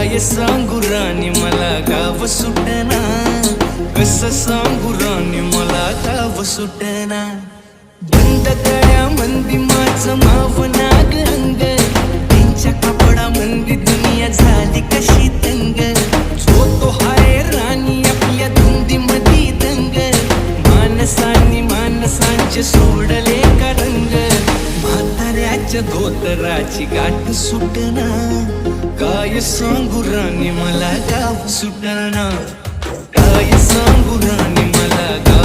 काय सांगू राणी मला गाव सुटना, कसं सांगू राणी मला गाव सुटना. बंद गळ्या मंदी माझं माव नाग अंग, त्यांच्या कपडा मंदी दुनिया झाली कशी तंग. जो तो हाय राणी आपल्या धुंदी मधी दंग, माणसांनी माणसांचे सोडले का रंग. म्हाताऱ्याच्या धोतराची गाठ सुटना, काय सांगू राणी मला गाव सुटना. काय सांगू राणी मला गाव